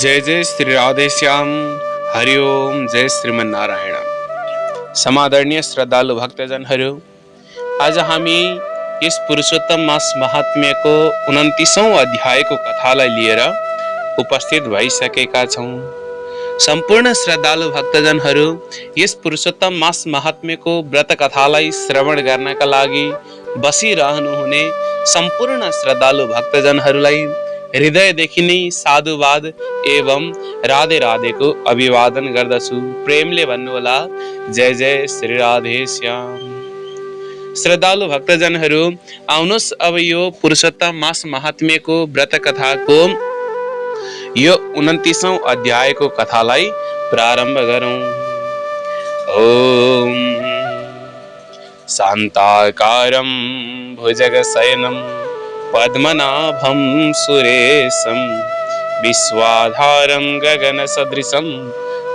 जय जय श्री राधे श्याम। हरिओम। जय श्रीमन नारायण। समादरणीय श्रद्धालु भक्तजनहरू, आज हामी यस पुरुषोत्तम मास महात्म्यको 29औं अध्यायको कथालाई लिएर उपस्थित भइसकेका छौं। सम्पूर्ण श्रद्धालु भक्तजनहरू, यस पुरुषोत्तम मास महात्म्यको व्रत कथालाई श्रवण गर्नका लागि बसिरहनुहुने सम्पूर्ण श्रद्धालु भक्तजनहरूलाई हृदयदेखि नै साधुवाद एवं राधे राधेको अभिवादन गर्दछु। प्रेमले भन्नुहोला, जय जय श्री राधे श्याम। श्रद्धालु भक्तजनहरू, आउनुहोस् अब यो पुरुषोत्तम मास महात्म्यको व्रत कथाको यो 29औं अध्यायको कथालाई प्रारम्भ गरौं। ओम शान्ताकारं भुजगशयनं पद्मनाभं सुरेशं विश्वाधारं गगनसदृशं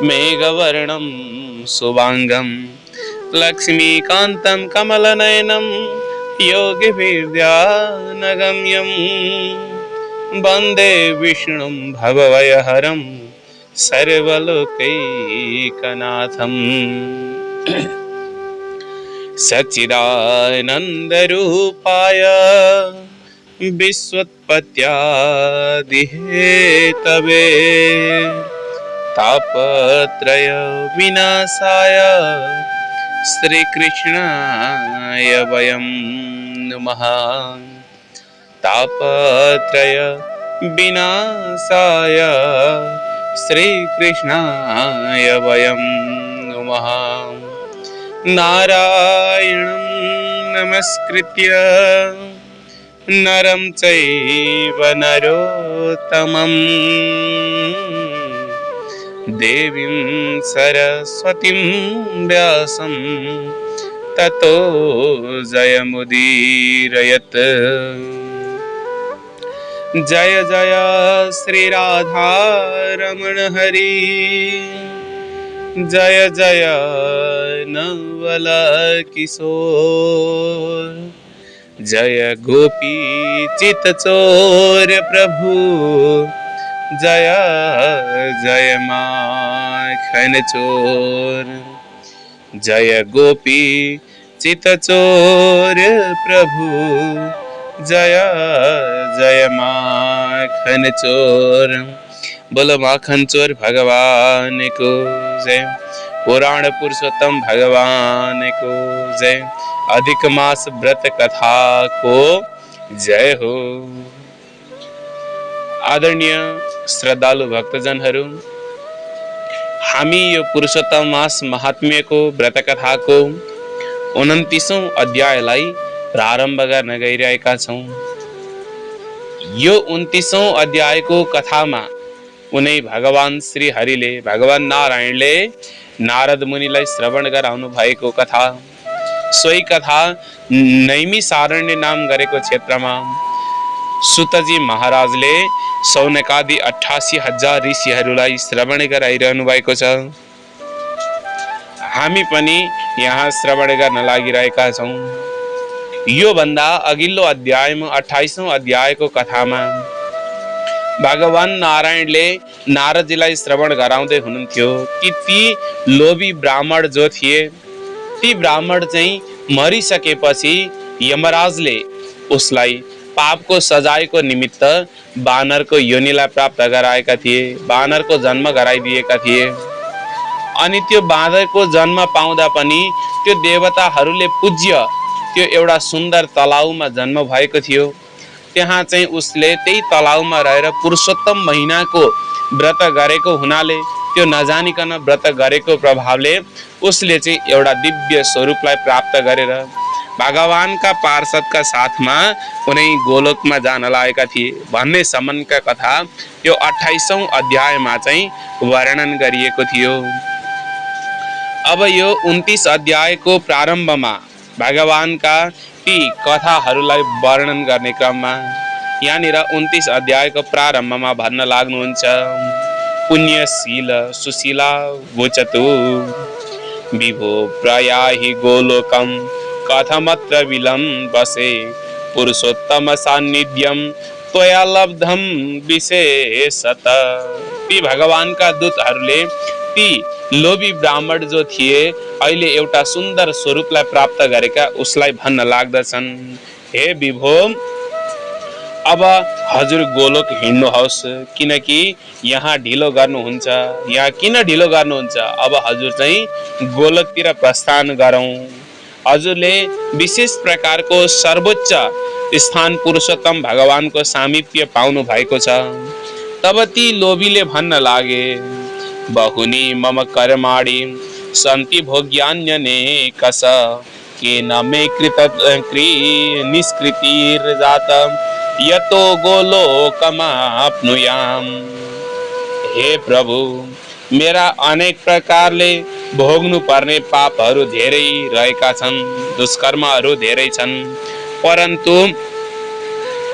मेघवर्णं शुभांगं लक्ष्मीकान्तं कमलनयनं योगिविद्यानगम्यं वन्दे विष्णुं भवभयहरं सर्वलोकैकनाथं। सच्चिदानन्दरूपाय विश्वोत्पत्त्यादिहेतवे तापत्रय विनाशाय श्रीकृष्णाय वयं नमः। तापत्रय विनाशाय श्रीकृष्णाय वयं नमः। नारायणं नमस्कृत्य नरं चैव नरोत्तमं देवीं सरस्वतीं व्यासं ततो जयमुदीरयत्। जय जय श्री राधा रमण हरि, जय जय नवल किशोर, जय गोपी चितचोर प्रभु, जय जय माखन चोर। जय गोपी चितचोर प्रभु, जय जय माखन चोर। बोलो माखन चोर भगवान को जय। पुराण पुरुषोत्तम भगवान को जय। अधिक मास व्रत कथा को जय हो। आदरणीय श्रद्धालु भक्तजनहरू, हामी यो पुरुषोत्तम मास महात्म्यको व्रत कथाको 29औं अध्यायलाई प्रारम्भ गर्न गइरहेका छौं। यो 29औं अध्यायको कथामा उनै भगवान श्री हरिले, भगवान नारायणले नारद मुनिलाई श्रवण गराउनु भएको कथा। सोही कथा नैमिसारण्य नाम गरेको क्षेत्रमा सुतजी महाराजले सौनकादि 88,000 ऋषिहरूलाई श्रवण गराइरहनु भएको छ। हामी पनि यहाँ श्रवण गर्न लागिरहेका छौं। यो भन्दा अघिल्लो अध्यायमा 28औं अध्यायको कथामा भगवान नारायणले नारदजीलाई श्रवण गराउँदै हुनुहुन्थ्यो कि ती लोभी ब्राह्मण जो थिए, ती ब्राह्मण चाहिँ मरिसकेपछि यमराजले उसलाई पापको सजायको निमित्त बानरको योनिलाई प्राप्त गराएका थिए, बानरको जन्म गराइदिएका थिए। अनि त्यो बानरको जन्म पाउँदा पनि त्यो देवताहरूले पूज्य त्यो एउटा सुन्दर तलाउमा जन्म भएको थियो। त्यहाँ चाहिँ उसले त्यही तलाउमा रहेर पुरुषोत्तम महिनाको व्रत गरेको हुनाले, त्यो नजानिकन व्रत गरेको प्रभावले उसले चाहिँ एउटा दिव्य स्वरूपलाई प्राप्त गरेर भगवानका पार्षदका साथमा कुनै गोलोकमा जान लागेका थिए भन्ने सम्मका कथा यो 28औं अध्यायमा चाहिँ वर्णन गरिएको थियो। अब यो 29 अध्यायको प्रारम्भमा भगवानका ती कथाहरूलाई वर्णन गर्ने क्रममा यहाँनिर 29 अध्यायको प्रारम्भमा भन्न लाग्नुहुन्छ, पुण्यशील सुशीला वोचतु विभो प्रयाहि गोलोकं कथमत्र विलम्बसे पुरुषोत्तम सान्निध्यं त्वया लब्धम विशेषत। ती भगवानका दूतहरूले ती लोभी ब्राह्मण जो थिए अहिले एउटा सुन्दर स्वरूपलाई प्राप्त गरेका उसलाई भन्न लाग्दछन्, हे विभो, अब हजुर गोलोक हिँड्नुहोस्, किनकि यहाँ ढिलो गर्नुहुन्छ। यहाँ किन ढिलो गर्नुहुन्छ? अब हजुर चाहिँ गोलोकतिर प्रस्थान गरौँ। हजुरले विशेष प्रकारको सर्वोच्च स्थान पुरुषोत्तम भगवानको सामिप्य पाउनु भएको छ। तब ती लोभीले भन्न लागे, बहुनी मम कर्माणि सन्ति भोग्यान्यनेकश केन मे निष्कृतिर्जात यतो गोलोकमाप्नुयाम। हे प्रभु, मेरा अनेक प्रकारले भोग्नु पर्ने पापहरू धेरै रहेका छन्, दुष्कर्महरू धेरै छन्, परन्तु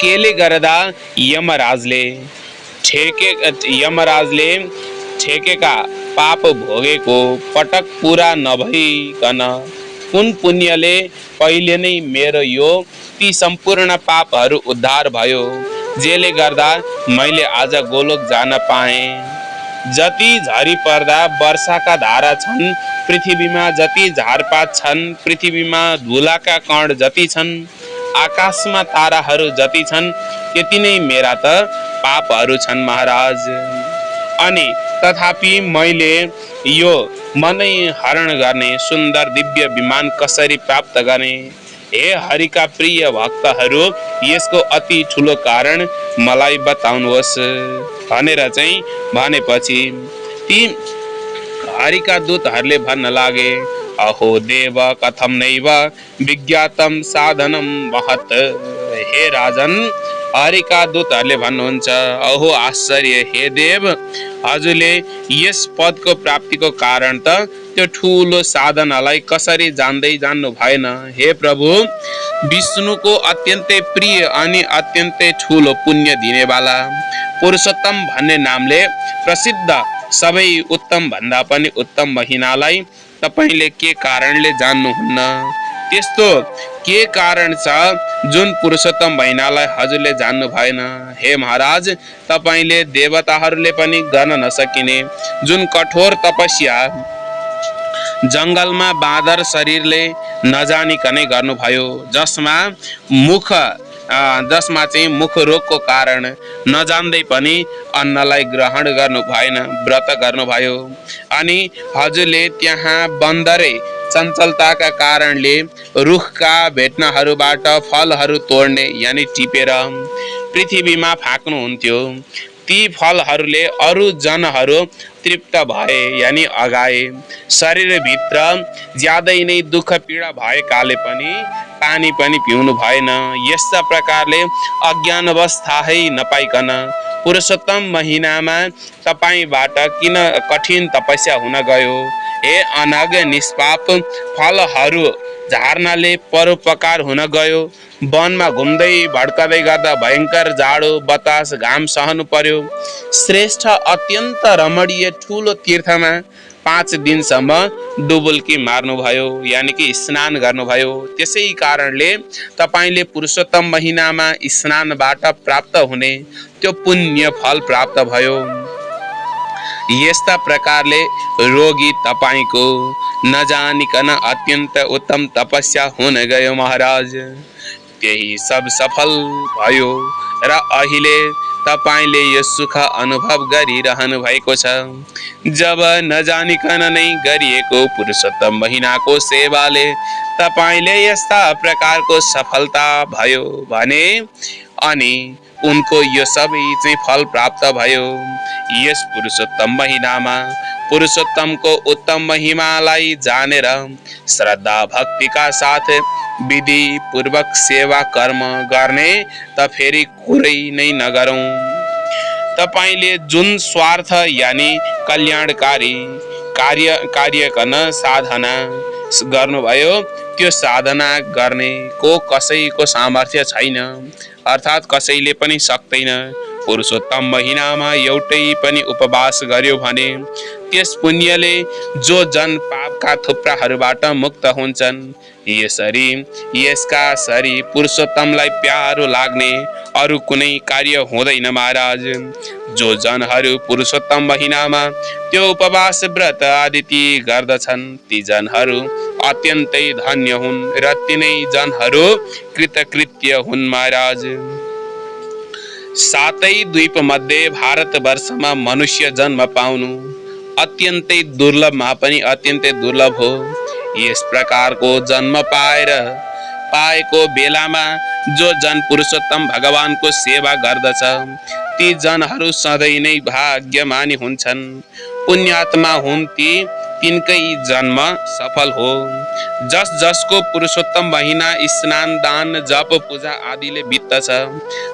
केले गर्दा यमराजले ठेकेका पाप भोगेको पटक पूरा नभइकन कुन पुण्यले पहिले नै मेरो यो ती सम्पूर्ण पापहरू उद्धार भयो, जेले गर्दा मैले आज गोलोक जान पाएँ। जति झरी पर्दा वर्षाका धारा छन् पृथ्वीमा, जति झारपात छन् पृथ्वीमा, धुलाका कण जति छन् आकाशमा, ताराहरू जति छन् त्यति नै मेरा त पापहरू छन् महाराज। अनि तथापि मैले यो मनै हरण गर्ने सुन्दर दिव्य विमान कसरी प्राप्त गर्ने? हे हरिका प्रिय भक्तहरू, यसको अति ठुलो कारण मलाई बताउनुहोस् भनेर चाहिँ भनेपछि ती हरिका दूतहरूले भन्न लागे, अहो देव कथम नैव विज्ञातम साधनम महत्। हे राजन, हरिका दूतहरूले भन्नुहुन्छ, अहो आश्चर्य, हे देव, हजुरले यस पदको प्राप्तिको कारण त त्यो ठुलो साधनालाई कसरी जान्दै जान्नु भएन? हे प्रभु, विष्णुको अत्यन्तै प्रिय अनि अत्यन्तै ठुलो पुण्य दिनेवाला पुरुषोत्तम भन्ने नामले प्रसिद्ध सबै उत्तम भन्दा पनि उत्तम महिनालाई तपाईले के कारणले जान्नुहुन्न? त्यस्तो के कारण छ जुन पुरुषोत्तम महिनालाई हजुरले जान्नु भएन? हे महाराज, तपाईले देवताहरूले पनि गर्न नसकिने जुन कठोर तपस्या जंगलमा बाँदर शरीरले नजानिकनै गर्नुभयो, जसमा चाहिँ मुख रोगको कारण नजान्दै पनि अन्नलाई ग्रहण गर्नु भएन, व्रत गर्नुभयो। अनि हजुरले त्यहाँ बन्दरे चञ्चलताका कारणले रुखका भेट्नाहरूबाट फलहरू तोड्ने यानी टिपेर पृथ्वीमा फ्याँक्नुहुन्थ्यो। ती फलहरूले अरू जनहरू तृप्त भए यानी अगाए। शरीरभित्र ज्यादै नै दुःख पीडा भएकाले पनि पानी पनि पिउनु भएन। यस्ता प्रकारले अज्ञानवश थाहै नपाइकन पुरुषोत्तम महिनामा तपाईबाट किन कठिन तपस्या हुन गयो? हे अनग निष्पाप, फलहरू झार्नाले परोपकार हुन गयो। वनमा घुम्दै भड्कदै गर्दा भयंकर जाडो बतास घाम सहनु पर्यो। श्रेष्ठ अत्यन्त रमणीय ठुलो तीर्थमा 5 दिनसम्म डुबुल्की मार्नुभयो यानी कि स्नान गर्नुभयो। त्यसै कारणले तपाईले पुरुषोत्तम महिनामा स्नानबाट प्राप्त हुने त्यो पुण्य फल प्राप्त भयो। यस्ता प्रकारले रोगी तपाईको नजानिकन अत्यन्त उत्तम तपस्या हुन गयो महाराज। त्यही सब सफल भयो र अहिले तपाईले यो सुख अनुभव गरिरहनु भएको छ। जब नजानिकन नै गरिएको पुरुषोत्तम महिनाको सेवाले तपाईले यस्ता प्रकारको सफलता भयो भने अनि उनको यो सबै चाहिँ फल प्राप्त भयो। यस पुरुषोत्तम महिनामा पुरुषोत्तमको उत्तम महिमालाई जानेर श्रद्धा भक्तिका साथ विधि पूर्वक सेवा कर्म गर्ने त फेरि कुरै नै नगरौं। तपाईले जुन स्वार्थ यानी कल्याणकारी कार्य गर्न साधना गर्नुभयो त्यो साधना गर्ने को कसैको सामर्थ्य छैन, अर्थात कसैले पनि सक्दैन। पुरुषोत्तम महिनामा एउटै पनि उपवास गर्यो भने त्यस पुण्यले जो जन पापका थुप्राहरूबाट मुक्त हुन्छन्। यसरी यसका सरी पुरुषोत्तमलाई प्यारो लाग्ने अरू कुनै कार्य हुँदैन महाराज। जो जनहरू पुरुषोत्तम महिनामा त्यो उपवास व्रत आदि ती गर्दछन् ती जनहरू अत्यन्तै धन्य हुन् र तिनै जनहरू कृतकृत्य हुन् महाराज। सातै द्वीप मध्ये भारतवर्षमा मनुष्य जन्म पाउनु अत्यन्तै दुर्लभमा पनि अत्यन्तै दुर्लभ हो। यस प्रकारको जन्म पाएको बेलामा जो जन पुरुषोत्तम भगवानको सेवा गर्दछ ती जनहरू सधैँ नै भाग्यमानी हुन्छन्। पुण्यात्मा हुन् ती तिनकै जन्म सफल हो। जस जसको पुरुषोत्तम महिना स्नान दान जप पूजा आदिले बित्दछ।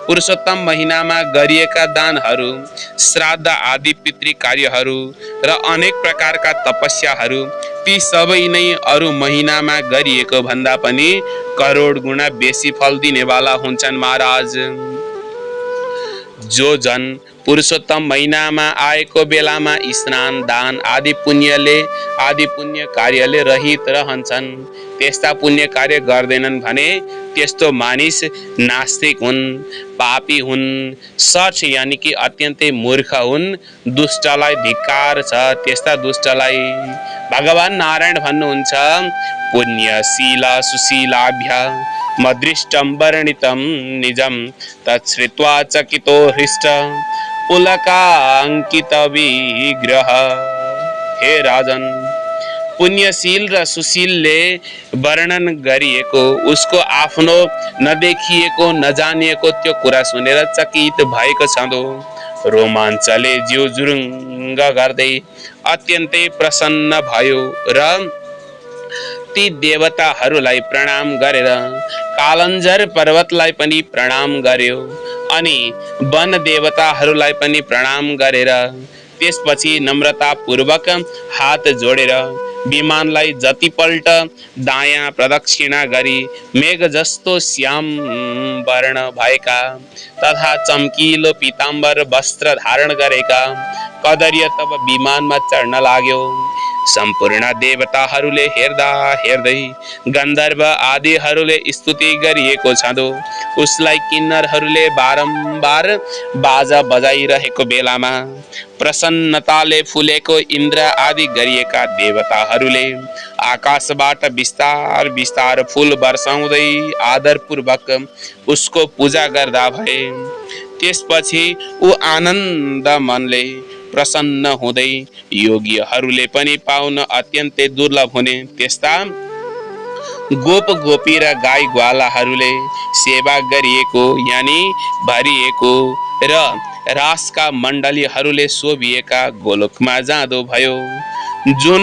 पुरुषोत्तम महिनामा गरिएका दानहरू श्राद्ध आदि पितृ कार्यहरू र अनेक प्रकारका तपस्याहरू ती सबै नै अरू महिनामा गरिएको भन्दा पनि करोड गुणा बेसी फल दिनेवाला हुन्छन् महाराज। जो जन पुरुषोत्तम महिनामा आएको बेलामा स्नान दान आदि पुण्य कार्यले रहित रहन्छन् त्यस्ता पुण्य कार्य गर्दैनन् भने त्यस्तो मानिस नास्तिक हुन्, पापी हुन्, सठ यानि कि अत्यन्तै मूर्ख हुन्। दुष्टलाई धिक्कार छ त्यस्ता दुष्टलाई। भगवान नारायण भन्नुहुन्छ पुण्यशील सुशीलाभ्य मदृष्टं वर्णितं निजं तच्छ्रुत्वा चकितो हृष्ट पुलकांकित विग्रह। हे राजन, पुण्यशील र सुशीलले वर्णन गरिएको उसको आफ्नो नदेखिएको नजानिएको त्यो कुरा सुनेर चकित भएको छँदो रोमाञ्चले जिउ जुरुङ्ग गर्दै अत्यन्तै प्रसन्न भयो र ती देवताहरूलाई प्रणाम गरेर कालञ्जर पर्वतलाई पनि प्रणाम गर्यो अनि वन देवताहरूलाई पनि प्रणाम गरेर त्यसपछि नम्रतापूर्वक हात जोडेर विमानलाई जतिपल्ट दायाँ प्रदक्षिणा गरी मेघ जस्तो श्याम वर्ण भएका तथा चम्किलो पीताम्बर वस्त्र धारण गरेका कदर्य तब विमानमा चढ्न लाग्यो। सम्पूर्ण देवताहरूले हेर्दा हेर्दै गन्धर्व आदिहरूले स्तुति गरिएको छँदो उसलाई किन्नरहरूले बारम्बार बाजा बजाइरहेको बेलामा प्रसन्नताले फुलेको इन्द्र आदि गरिएका देवताहरूले आकाशबाट बिस्तार बिस्तार फूल वर्षाउँदै आदरपूर्वक उसको पूजा गर्दा भए। त्यसपछि ऊ आनन्द मनले प्रसन्न हुँदै योगीहरूले पनि पाउन अत्यन्तै दुर्लभ हुने त्यस्ता गोप गोपी र गाई ग्वालाहरूले सेवा गरिएको यानि भरिएको र रासका मण्डलीहरूले शोभिएका गोलोकमा जाँदो भयो। जुन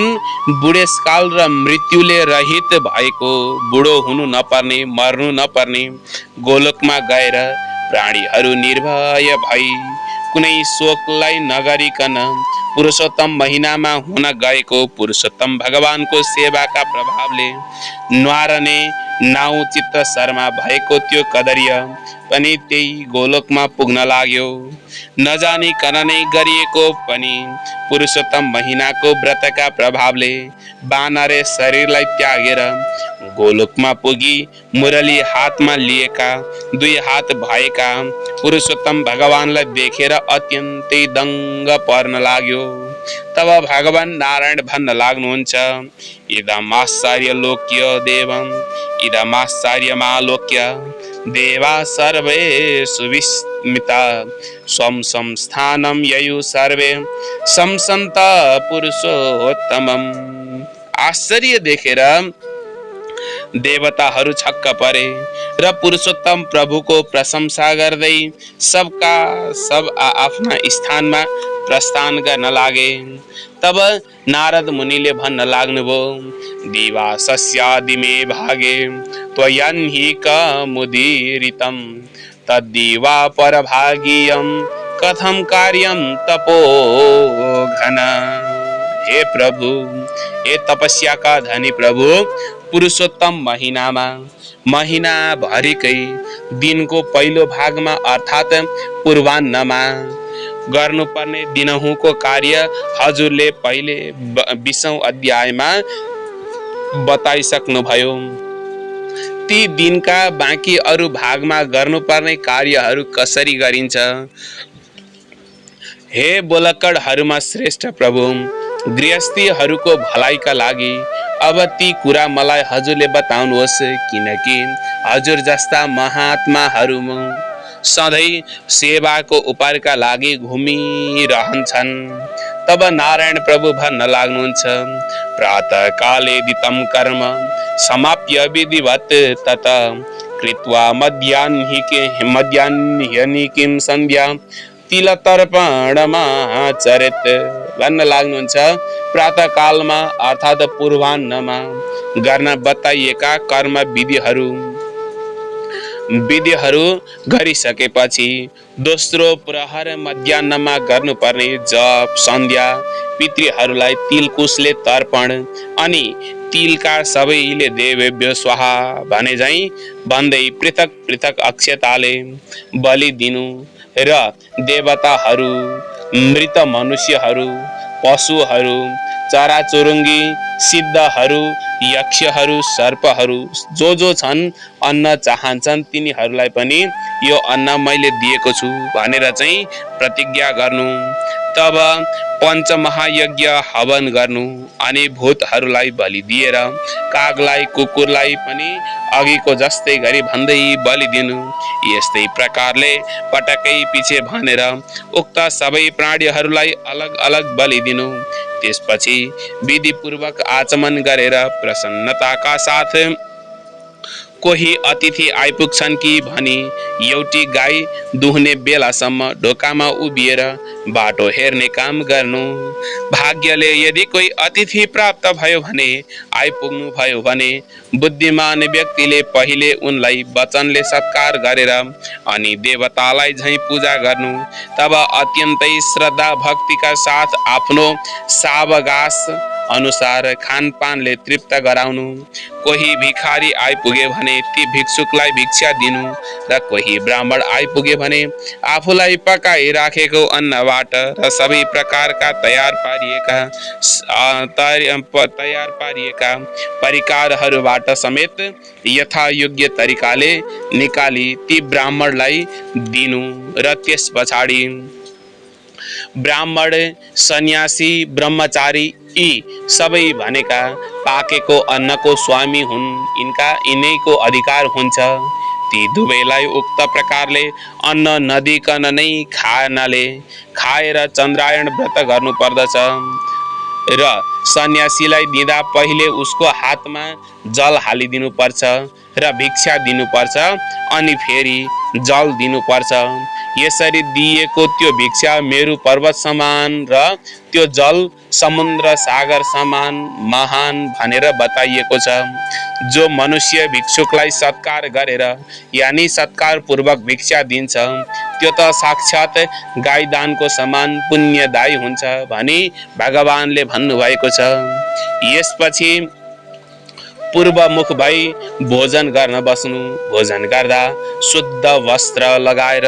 बुढेसकाल र मृत्युले रहित भएको बुढो हुनु नपर्ने मर्नु नपर्ने गोलोकमा गएर प्राणीहरू निर्भय भई कुनै शोकलाई नगरिकन पुरुषोत्तम महिनामा हुन गएको पुरुषोत्तम भगवानको सेवाका प्रभावले न्वारने नाउ चित्त शर्मा भएको त्यो कदर्य पनि त्यही गोलोकमा पुग्न लाग्यो। नजानिकन नै गरिएको पनि पुरुषोत्तम महिनाको व्रतका प्रभावले बानरे शरीरलाई त्यागेर गोलोकमा पुगी मुरली हातमा लिएका दुई हात भएका पुरुषोत्तम भगवानलाई देखेर अत्यन्तै दङ्ग पर्न लाग्यो। तब भगवान नारायण भन्न लाग्नुहुन्छ इदमाश्चर्य लोक्य देवम इदमाश्चर्यमालोक्य देवा सर्वे सुविस्मिता स्वं संस्थानं ययु सर्वे संसन्त पुरुषोत्तमम्। आश्चर्य देखेर देवताहरू छक्क परे र पुरुषोत्तम प्रभुको प्रशंसा गर्दै सबका सब आफ्ना स्थानमा प्रस्थान गर्न लागे। तब नारद मुनिले भन्न लाग्नुभयो दिवासस्यादिमे भागे त्वयन्हि कमुदीरितं तद्दिवा परभागीयं कथं कार्यं तपोघन। हे प्रभु, हे तपस्या का धनी प्रभु, पुरुषोत्तम महीना भरिकै दिनको पहिलो भागमा अर्थात् पूर्वाह्नमा गर्नुपर्ने दिनहुँको कार्य हजुरले पहिले 20औं अध्यायमा बताइसक्नुभयो। ती दिनका बाँकी अरू भागमा गर्नुपर्ने कार्यहरू कसरी गरिन्छ? हे बोलक्कडहरूमा श्रेष्ठ प्रभु, गृहस्थीहरूको भलाइका लागि अब ती कुरा मलाई हजुरले बताउनुहोस्, किनकि हजुर जस्ता महात्माहरू सधैँ सेवाको उपरका लागि घुमिरहन्छन्। तब नारायण प्रभु भन्न लाग्नुहुन्छ, प्रातः काले दितं कर्म समाप्य विधिवत् तत कृत्वा मध्याह्निकीं सन्ध्या तिलतर्पणमाचरेत् भन्न लाग्नुहुन्छ। प्रातः कालमा अर्थात् पूर्वाह्नमा गर्न बताइएका कर्म विधिहरू गरिसकेपछि दोस्रो प्रहर मध्याह्नमा गर्नुपर्ने जप सन्ध्या पितृहरूलाई तिलकुशले तर्पण अनि तिलका सबैले देवेभ्यो स्वाहा भने झैं भन्दै पृथक पृथक अक्षताले बलि दिनु र देवताहरू, मृत मनुष्यहरू, पशुहरू, चराचुरुङ्गी, सिद्धहरू, यक्षहरू, सर्पहरू जो छन् अन्न चाहन्छन् तिनीहरूलाई पनि यो अन्न मैले दिएको छु भनेर चाहिँ प्रतिज्ञा गर्नु। तब पञ्चमहायज्ञ हवन गर्नु अनि भूतहरूलाई बलि दिएर कागलाई कुकुरलाई पनि अघिको जस्तै गरी भन्दै बलि दिनु। यस्तै प्रकारले पटकै पछि भनेर उक्त सबै प्राणीहरूलाई अलग अलग बलि दिनु। त्यसपछि विधिपूर्वक आचमन गरेर प्रसन्नताका साथ कोही अतिथि आइपुग्छन् कि भनी एउटी गाई दुहुने बेलासम्म ढोकामा उभिएर बाटो हेर्ने काम गर्नु। भाग्यले यदि कोही अतिथि प्राप्त भयो भने आइपुग्नु भयो भने बुद्धिमान व्यक्तिले पहिले उनलाई वचनले सत्कार गरेर अनि देवतालाई झैं पूजा गर्नु। तब अत्यन्तै श्रद्धा भक्तिका साथ आफ्नो सावगास अनुसार खानपानले तृप्त गराउनु। कोही भिखारी आइपुगे भने ती भिक्षुकलाई भिक्षा दिनु र कोही ब्राह्मण आइपुगे भने आफूलाई पकाई राखेको अन्नबाट र सबै प्रकारका तयार पारिएका परिकारहरूबाट समेत यथायोग्य तरिकाले निकाली ती ब्राह्मणलाई दिनु र त्यस पछाडि ब्राह्मण, सन्यासी, ब्रह्मचारी यी सबै भनेका पाकेको अन्नको स्वामी हुन्। यिनैको अधिकार हुन्छ। ती दुवैलाई उक्त प्रकारले अन्न नदिकन नै खाएर चन्द्रायण व्रत गर्नु पर्दछ र सन्यासीलाई दिँदा पहिले उसको हातमा जल हालिदिनु पर्छ र भिक्षा दिनुपर्छ अनि फेरि जल दिनुपर्छ। यसरी दिएको त्यो भिक्षा मेरु पर्वत समान र त्यो जल समुद्र सागर समान महान भनेर बताइएको छ। जो मनुष्य भिक्षुकलाई सत्कार गरेर यानी सत्कार पूर्वक भिक्षा दिन्छ त्यो त साक्षात गाईदानको समान पुण्यदायी हुन्छ भनी भगवानले भन्नुभएको छ। यसपछि पूर्वमुख भई भोजन गर्न बस्नु। भोजन गर्दा शुद्ध वस्त्र लगाएर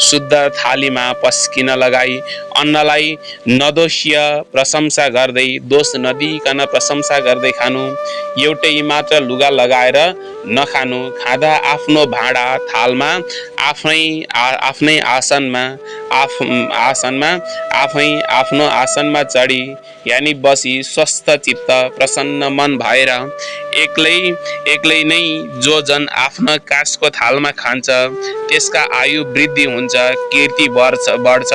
शुद्ध थालीमा पस्किन लगाई अन्नलाई नदोष्य प्रशंसा गर्दै दोष नदिकन प्रशंसा गर्दै खानु। एउटै मात्र लुगा लगाएर नखानु। खाँदा आफ्नो भाँडा थालमा आफ्नै आसनमा आफ्नो आसनमा चढी यानी बसी स्वस्थ चित्त प्रसन्न मन भएर एक्लै नै जो जन आफ्नो कासको थालमा खान्छ त्यसका आयु वृद्धि हुन्छ, कीर्ति बढ्छ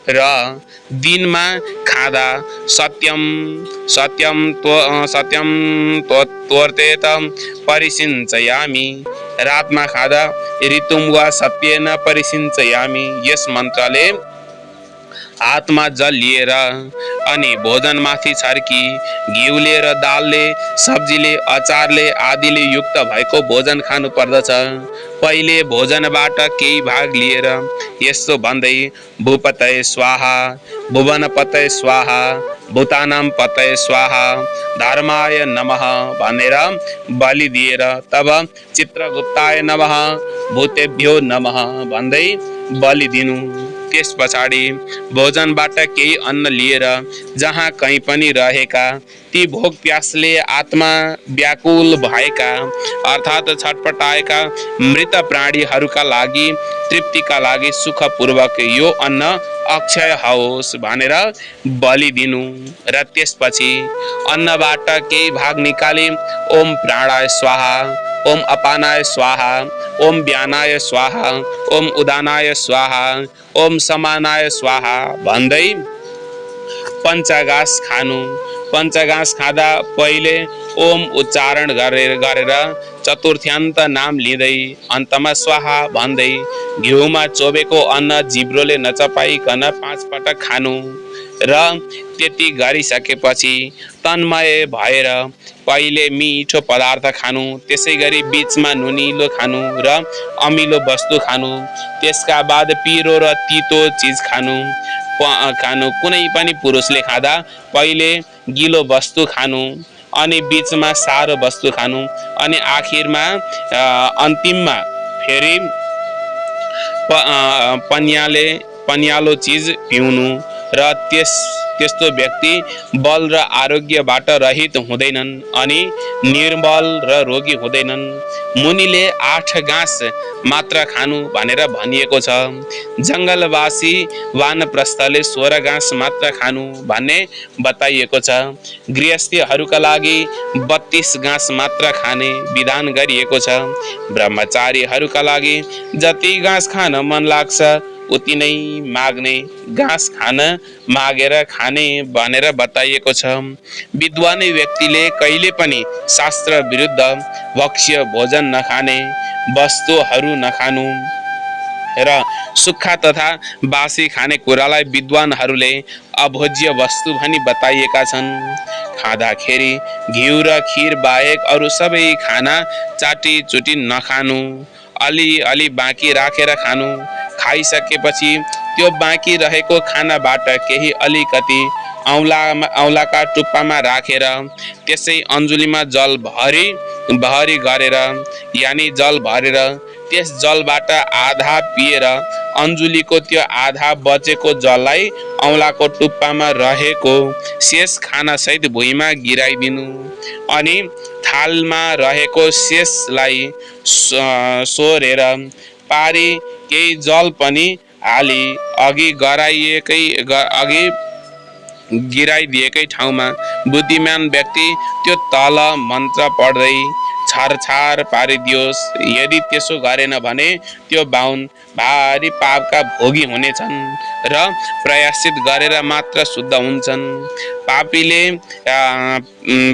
र दिनमा खाँदा सत्यम त्वर्तेत परिसिञ्चयामि, रातमा खाँदा ऋतुम वा सत्येन परिसिञ्चयामि। यस मन्त्रले हातमा जल लिएर अनि भोजनमाथि छर्की घिउले र दालले सब्जीले अचारले आदिले युक्त भएको भोजन खानु पर्दछ। पहिले भोजनबाट केही भाग लिएर यस्तो भन्दै भूपतये स्वाहा, भुवनपतये स्वाहा, भूतानां पतये स्वाहा, धर्माय नमः भनेर बलि दिएर तब चित्रगुप्ताय नमः, भूतेभ्यो नमः भन्दै बलि दिनु। त्यस पछाडि भोजनबाट केही अन्न लिएर जहाँ कहीँ पनि रहेका ती भोक प्यासले आत्मा व्याकुल भएका अर्थात् छटपटाएका मृत प्राणीहरूका लागि तृप्तिका लागि सुखपूर्वक यो अन्न अक्षय होस् भनेर बलि दिनु। र त्यसपछि अन्नबाट केही भाग निकाली ओम प्राणाय स्वाहा, ओम अपानाय स्वाहा, ओम व्यानाय स्वाहा, ओम उदानाय स्वाहा, ओम समानाय स्वाहा भन्दै पञ्चघाँस खानु। पञ्चघाँस खाँदा पहिले ओम उच्चारण गरेर चतुर्थ्यान्त नाम लिँदै अन्तमा स्वाहा भन्दै घिउमा चोबेको अन्न जिब्रोले नचपाइकन 5 पटक खानु। र त्यति गरिसकेपछि तन्मय भएर पहिले मिठो पदार्थ खानु, त्यसै गरी बीचमा नुनिलो खानु र अमिलो वस्तु खानु, त्यसका बाद पिरो र तितो चिज खानु। कुनै पनि पुरुषले खाँदा पहिले गिलो वस्तु खानु, अनि बीचमा सारो वस्तु खानु, अनि आखिरमा अन्तिममा फेरि पन्यालो चिज पिउनु। र त्यस्तो व्यक्ति बल र आरोग्यबाट रहित हुँदैनन् अनि निर्बल र रोगी हुँदैनन्। मुनिले 8 घाँस मात्र खानु भनेर भनिएको छ। जङ्गलवासी वानप्रस्थले 16 घाँस मात्र खानु भन्ने बताइएको छ। गृहस्थीहरूका लागि 32 घाँस मात्र खाने विधान गरिएको छ। ब्रह्मचारीहरूका लागि जति घाँस खान मन लाग्छ उति नै माग्ने घाँस खान मागेर खाने भनेर बताइएको छ। विद्वान व्यक्तिले कहिले पनि शास्त्र विरुद्ध भक्ष्य भोजन नखाने, वस्तुहरू नखानु र सुक्खा तथा बासी खाने कुरालाई विद्वानहरूले अभोज्य वस्तु भनी बताइएका छन्। खाँदाखेरि घिउ र खिर बाहेक अरू सबै खाना चाटी चुटी नखानु, अलि बाँकी राखेर खानु। खाइसकेपछि त्यो बाँकी रहेको खानाबाट केही अलिकति औँलाका टुप्पामा राखेर त्यसै अन्जुलीमा जल भरी गरेर यानि जल भरेर त्यस जलबाट आधा पिएर अन्जुलीको त्यो आधा बचेको जललाई औँलाको टुप्पामा रहेको शेष खानासहित भुइँमा गिराइदिनु। अनि थालमा रहेको शेषलाई सोरेर पारी केही जल पनि हाली अघि गिराइदिएकै ठाउँमा बुद्धिमान व्यक्ति त्यो तल मन्त्र पढ्दै छरछार पारिदियोस्। यदि त्यसो गरेन भने त्यो बाहुन भारी पापका भोगी हुनेछन् र प्रायश्चित गरेर मात्र शुद्ध हुन्छन्।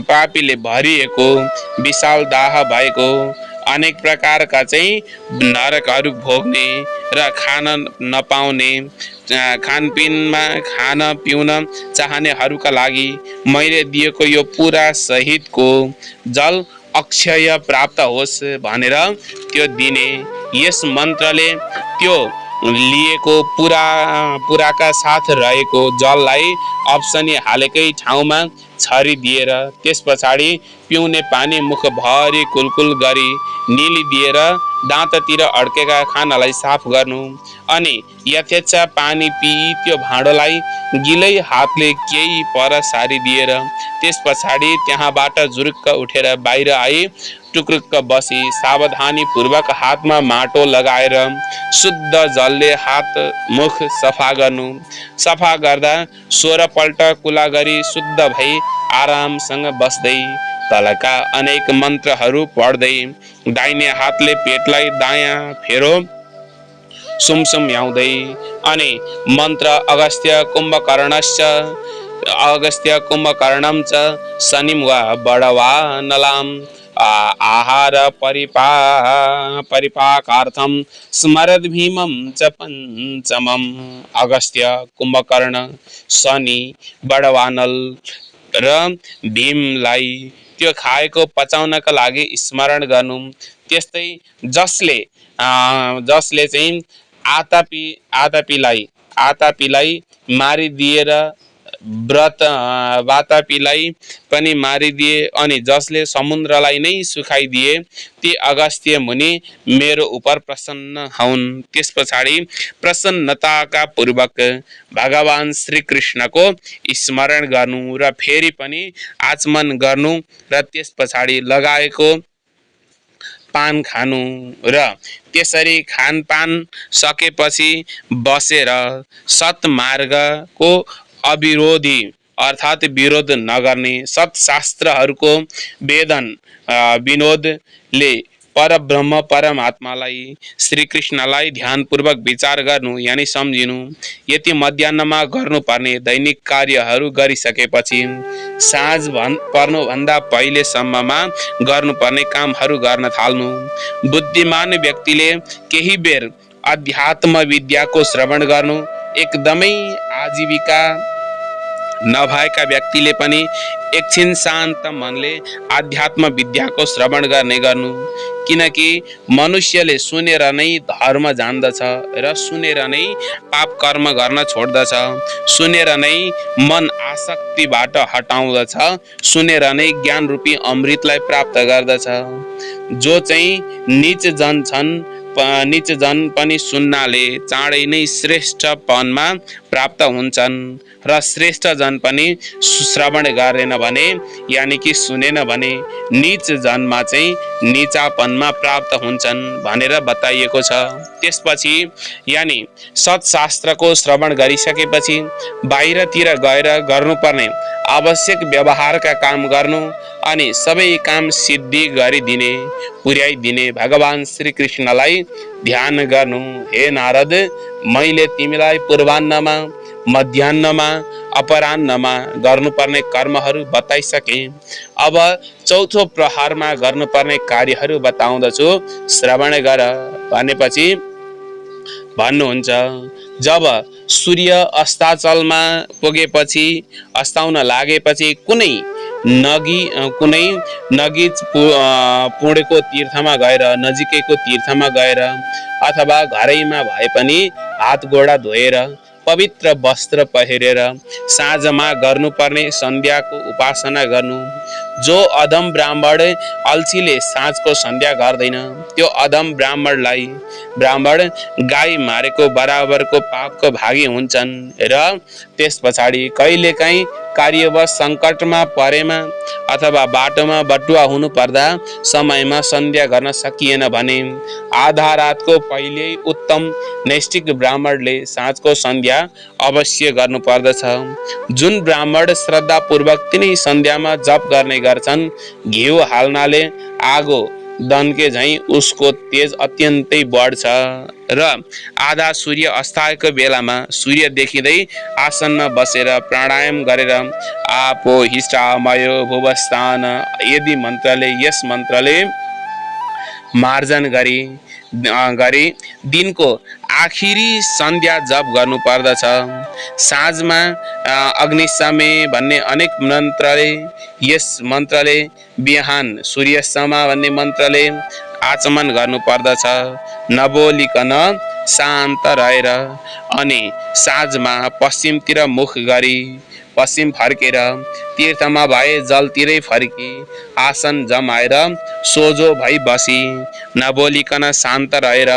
पापीले भरिएको विशाल दाह भएको अनेक प्रकारका चाहिँ नरकहरू भोग्ने र खान नपाउने, खानपिनमा खान पिउन चाहनेहरूका लागि मैले दिएको यो पुरा सहितको जल अक्षय प्राप्त होस् भनेर त्यो दिने। यस मन्त्रले त्यो लिएको पुराका साथ रहेको जललाई अप्सनी हालेकै ठाउँमा छरिदिएर त्यस पछाडि पिउने पानी मुखभरि कुलकुल गरी निलिदिएर दाँततिर अड्केका खानालाई साफ गर्नु। अनि यथेच्छ पानी पिई त्यो भाँडोलाई गिलै हातले केही पर सारिदिएर त्यस पछाडि त्यहाँबाट जुरुक्क उठेर बाहिर आई टुक्रुक्क बसी सावधानी पूर्वक हातमा माटो लगाएर शुद्ध जलले हात मुख सफा गर्नु। सफा गर्दा 16 पल्ट कुला गरी शुद्ध भई आरामसँग बस्दै तलका अनेक मन्त्रहरू पढ्दै दाहिने हातले पेटलाई दायाँ फेरो सुमसुम याउँदै अनि मन्त्र अगस्त्य कुम्भकर्णं च शनिं वा बडवा नलाम आहार परिपाकार्थम स्मरद भीमम च पंचमम। अगस्त्य, कुम्भकर्ण, शनि, बडवानल र भीमलाई त्यो खाएको पचाउनका लागि स्मरण गर्नु। त्यस्तै जसले जसले चाहिँ आतापीलाई मारिदिएर व्रत वातापीलाई पनि मारिदिए अनि जसले समुद्रलाई नै सुखाइदिए ती अगस्त्य मुनि मेरो उपर प्रसन्न हुन्। त्यस पछाडि प्रसन्नताका पूर्वक भगवान श्री कृष्णको स्मरण गर्नु र फेरि पनि आचमन गर्नु र त्यस पछाडि लगाएको पान खानु र त्यसरी खानपान सकेपछि बसेर सत्मार्गको अविरोधी अर्थात विरोध नगर्ने, सत्शास्त्रहरूको वेदन विनोदले परब्रह्म परमात्मालाई श्रीकृष्णलाई ध्यानपूर्वक विचार गर्नु यानि सम्झिनु। यति मध्याह्नमा गर्नुपर्ने दैनिक कार्यहरू गरिसकेपछि साँझ पर्नुभन्दा पहिलेसम्ममा गर्नुपर्ने कामहरू गर्न थाल्नु। बुद्धिमान व्यक्तिले केही बेर अध्यात्म विद्याको श्रवण गर्नु, एकदमै आजीविका नभएका व्यक्तिले पनि एकछिन शान्त मनले आध्यात्म विद्याको श्रवण गर्ने गर्नु। किनकि मनुष्यले सुनेर नै धर्म जान्दछ र सुनेर नै पाप कर्म गर्न छोड्दछ, सुनेर नै मन आसक्तिबाट हटाउँदछ, सुनेर नै ज्ञान रूपी अमृतलाई प्राप्त गर्दछ। जो चाहिँ नीच जन छन् नीच जन पनि सुन्नाले चाँडै नै श्रेष्ठपनमा प्राप्त हुन्छन् र श्रेष्ठ जन पनि श्रवण गरेन भने यानि कि सुनेन भने नीच जनमा चाहिँ नीचापनमा प्राप्त हुन्छन् भनेर बताइएको छ। त्यसपछि यानि सत्शास्त्रको श्रवण गरिसकेपछि बाहिरतिर गएर गर्नुपर्ने आवश्यक व्यवहारका काम गर्नु अनि सबै काम सिद्धि गरिदिने पुर्याइदिने भगवान श्री कृष्णलाई ध्यान गर्नु। हे नारद, मैले तिमीलाई पूर्वान्नमा, मध्याह्नमा, अपराह्नमा गर्नुपर्ने कर्महरू बताइसके। अब चौथो प्रहरमा गर्नुपर्ने कार्यहरू बताउँदछु, श्रवण गर भनेपछि भन्नुहुन्छ। जब सूर्य अस्ताचलमा पुगेपछि, अस्ताउन लागेपछि कुनै नजिक पुणेको तीर्थमा गएर, नजिकैको तीर्थमा गएर अथवा घरैमा भए पनि हात गोडा धोएर पवित्र वस्त्र पहिरेर साँझमा गर्नुपर्ने सन्ध्याको उपासना गर्नु। जो अधम ब्राह्मण अल्छीले साँझको सन्ध्या गर्दैन त्यो अधम ब्राह्मण गाई मारेको बराबरको पापको भागी हुन्छन् र त्यस पछाडि कहिलेकाहीँ कार्यवश सङ्कटमा परेमा अथवा बाटोमा बटुवा हुनु पर्दा समयमा सन्ध्या गर्न सकिएन भने आधा रातको पहिले उत्तम नैष्ठिक ब्राह्मणले साँझको सन्ध्या अवश्य गर्नु पर्दछ। जुन ब्राह्मण श्रद्धापूर्वक तिनै सन्ध्यामा जप गर्ने गर्छन्, घिउ हाल्नाले आगो दन्के झैं उसको तेज अत्यन्तै बढ्छ र आधा सूर्य अस्ताएको बेलामा सूर्य देखिँदै आसनमा बसेर प्राणायाम गरेर आपो हिष्ठामयो भुवस्थान यदि यस मन्त्रले मार्जन गरी दिनको आखिरी सन्ध्या जप गर्नु पर्दछ। साँझमा अग्निशमे भन्ने अनेक मन्त्रले, यस मन्त्रले बिहान सूर्यास्तमा भन्ने मन्त्रले आचमन गर्नु पर्दछ। नबोलिकन शान्त रहेर अनि साँझमा पश्चिमतिर मुख गरी पश्चिम फर्केर तीर्थमा भए जलतिरै फर्की आसन जमाएर सोझो भई बसी नबोलिकन शान्त रहेर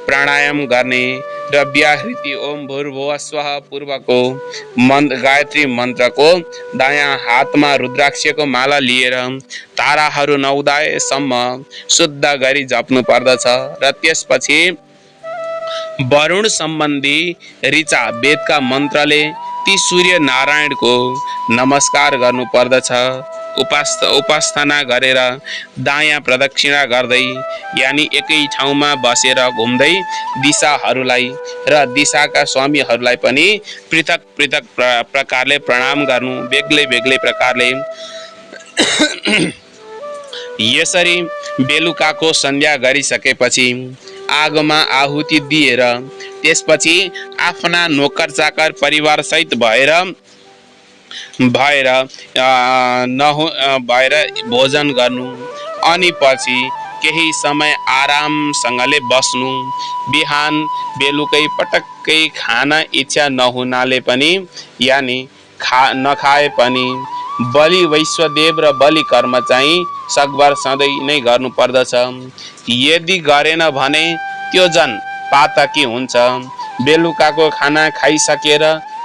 प्राणायाम गर्ने र व्याहृति ओम भूर्भुवः स्वः पूर्वको गायत्री मन्त्रको दायाँ हातमा रुद्राक्षको माला लिएर ताराहरू नउदाएसम्म शुद्ध गरी जप्नु पर्दछ र त्यसपछि वरुण सम्बन्धी ऋचा वेदका मन्त्रले ती सूर्य नारायणको नमस्कार गर्नु पर्दछ। उपासना गरेर दायाँ प्रदक्षिणा गर्दै यानि एकै ठाउँमा बसेर घुम्दै दिशाहरूलाई र दिशाका स्वामीहरूलाई पनि पृथक पृथक प्रकारले प्रणाम गर्नु, बेग्लै बेग्लै प्रकारले यसरी बेलुकाको सन्ध्या गरिसकेपछि आगोमा आहुति दिएर त्यसपछि आफ्ना नोकर चाकर परिवार सहित भएर भोजन गर्नु अनि पछि केही समय आरामसँगले बस्नु। बिहान बेलुकै पटक्कै खान इच्छा नहुनाले पनि यानि नखाए पनि बलि वैश्वदेव र बलि कर्म चाहिँ सकभर सधैँ नै गर्नु पर्दछ। यदि गरेन भने त्यो जन पातकी हुन्छ। बेलुकाको खाना खाइसकेर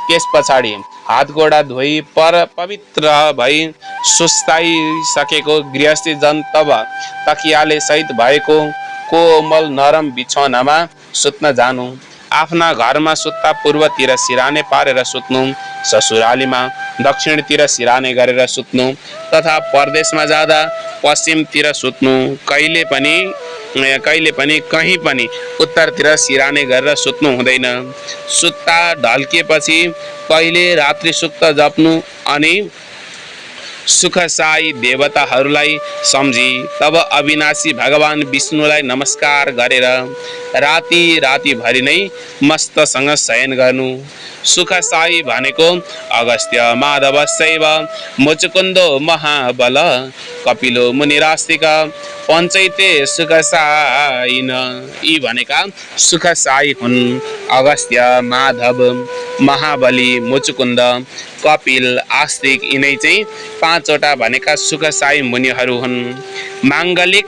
त्यस पछाडि हात गोडा धोई पवित्र भई सुस्ताइसकेको गृहस्थी जन तब तकियाले सहित भएको कोमल नरम बिछौनामा सुत्न जानु। आफ्ना घरमा सुत्ता पूर्वतिर सिराने पारेर सुत्नु, ससुरालीमा दक्षिणतिर सिराने गरेर सुत्नु तथा परदेशमा जाँदा पश्चिमतिर सुत्नु। कहिले पनि कहीँ पनि उत्तरतिर सिराने गरेर सुत्नु हुँदैन। सुत्ता ढल्किएपछि पहिले रात्रि सुक्त जप्नु अनि सुखसाई देवताहरूलाई सम्झी तब अविनाशी भगवान विष्णुलाई नमस्कार गरेर राति भरि नै मस्तसँग शयन गर्नु। सुखसाई भनेको अगस्त्य माधव शैव मुचुकुन्दो महाबल कपिलो मुनिरास्तिक पञ्चैते सुखसाइन। यी भनेका सुखसाई हुन्। अगस्त्य माधव महाबली मुचुकुन्द कपिल आस्तिक यिनै चाहिँ पाँचवटा भनेका सुखसाई मुनिहरू हुन्। माङ्गलिक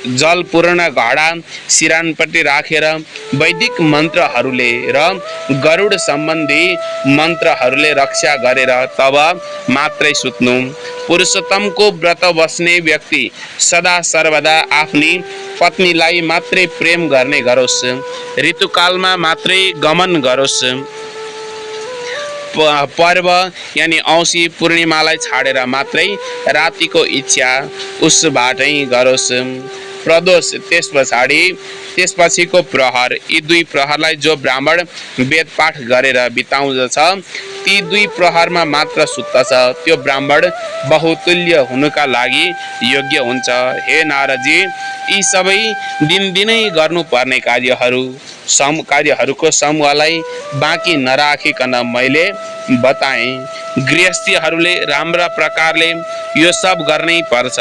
जलपूर्ण घडा सिरानपट्टि राखेर वैदिक मन्त्रहरूले र गरुड सम्बन्धी मन्त्रहरूले रक्षा गरेर तब मात्रै सुत्नु। पुरुषोत्तमको व्रत बस्ने व्यक्ति सदा सर्वदा आफ्नी पत्नीलाई मात्रै प्रेम गर्ने गरोस्, ऋतुकालमा मात्रै गमन गरोस्, पर्व यानि औँसी पूर्णिमालाई छाडेर मात्रै रातिको इच्छा उसबाटै गरोस्। प्रदोष त्यसपछिको प्रहर, यी दुई प्रहरलाई जो ब्राह्मण वेद पाठ गरेर बिताउँदछ ती दुई प्रहरमा मात्र सुत्दछ त्यो ब्राह्मण बहुतुल्य हुनुका लागि योग्य हुन्छ। हे नारदजी, यी सबै दिनदिनै गर्नुपर्ने कार्यहरूको समूहलाई बाँकी नराखिकन मैले बताएँ। गृहस्थीहरूले राम्रा प्रकारले यो सब गर्नै पर्छ।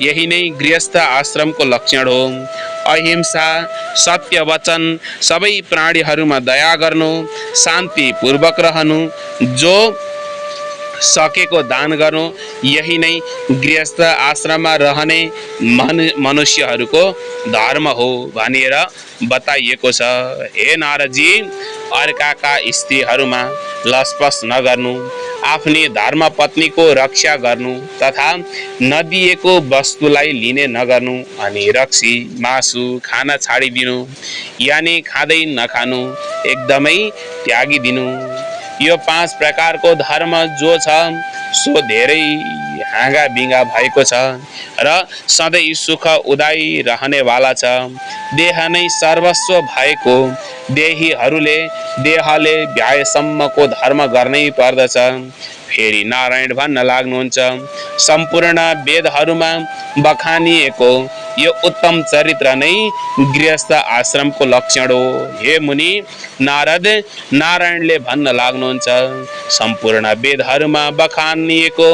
यही नै गृहस्थ आश्रमको लक्षण हो। अहिंसा, सत्य वचन, सबै प्राणीहरूमा दया गर्नु, शान्ति पूर्वक रहनु, जो सकेको दान गर्नु, यही नै गृहस्थ आश्रममा रहने मनुष्यहरूको धर्म हो भनेर बताइएको छ। हे नारदजी, अर्काका स्त्रीहरूमा लसपस नगर्नु, आफ्नी धर्मपत्नीको रक्षा गर्नु तथा नदिएको वस्तुलाई लिने नगर्नु अनि रक्सी मासु खाना छाडिदिनु यानि खाँदै नखानु, एकदमै त्यागिदिनु। यो 5 प्रकारको धर्म जो छ सो धेरै हाँगा बिङ्गा भएको छ र सधैँ सुख उदाइरहनेवाला छ। देह नै सर्वस्व भएको देहीहरूले देहले भ्याएसम्मको धर्म गर्नै पर्दछ। फेरि नारायण भन्न लाग्नुहुन्छ, सम्पूर्ण वेदहरूमा बखानिएको यो उत्तम चरित्र नै गृहस्थ आश्रमको लक्षण हो। हे मुनि नारद, नारायणले भन्न लाग्नुहुन्छ, सम्पूर्ण वेदहरूमा बखानिएको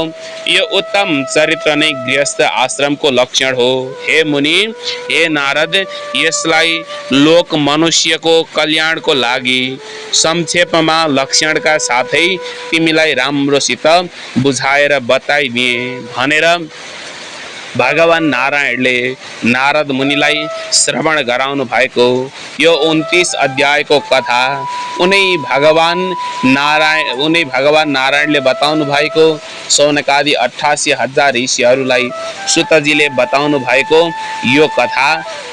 यो उत्तम चरित्र नै गृहस्थ आश्रमको लक्षण हो। हे मुनि, हे नारद, यसलाई लोक मनुष्यको कल्याणको लागि संक्षेपमा लक्षणका साथै तिमीलाई राम्रोसित बुझाएर बताइदिए भनेर भगवान नारायणले नारद मुनिलाई श्रवण गराउनु भएको यो 29 अध्यायको कथा उनै भगवान नारायणले बताउनु भएको सौनकादि 88,000 ऋषिहरूलाई सुतजीले बताउनु भएको यो कथा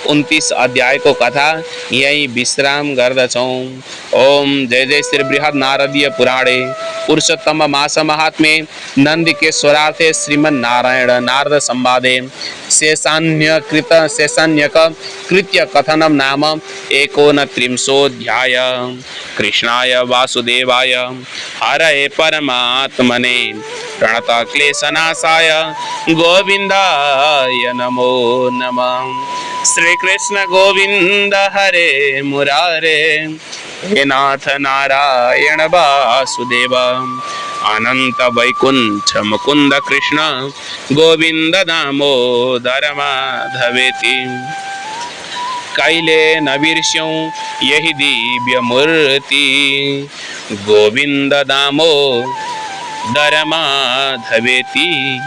29 अध्यायको कथा यही विश्राम गर्दछौं। ओम जय जय श्री बृहद नारदीय पुराणे पुरुषोत्तम मास महात्म्ये नंदिकेश्वरार्थे श्रीमन नारायण नारद संवादे शेषान्यक कृत्य कथनम नाम 39 कृष्णाय वासुदेवाय हरये परमात्मने प्रणता क्लेशनाशाय गोविंदाय नमो नमः। श्री कृष्ण गोविंद हरे मुरारे, हे नाथ नारायण वासुदेव, अनंत वैकुंठ मुकुंद कृष्ण गोविंद दामोदर माधवेति। कैले नवीर्ष्यों यही दिव्य मूर्ति, गोविंद दामोदर माधवेति,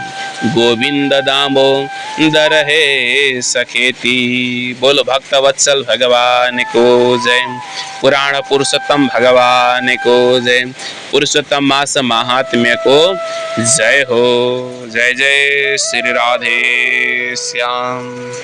गोविंद दामोदर हे सखेति। बोलो भक्त वत्सल भगवान को जय, पुराण पुरुषोत्तम भगवान को जय, पुरुषोत्तम मास महात्म्य को जय हो। जय जय श्री राधे श्याम।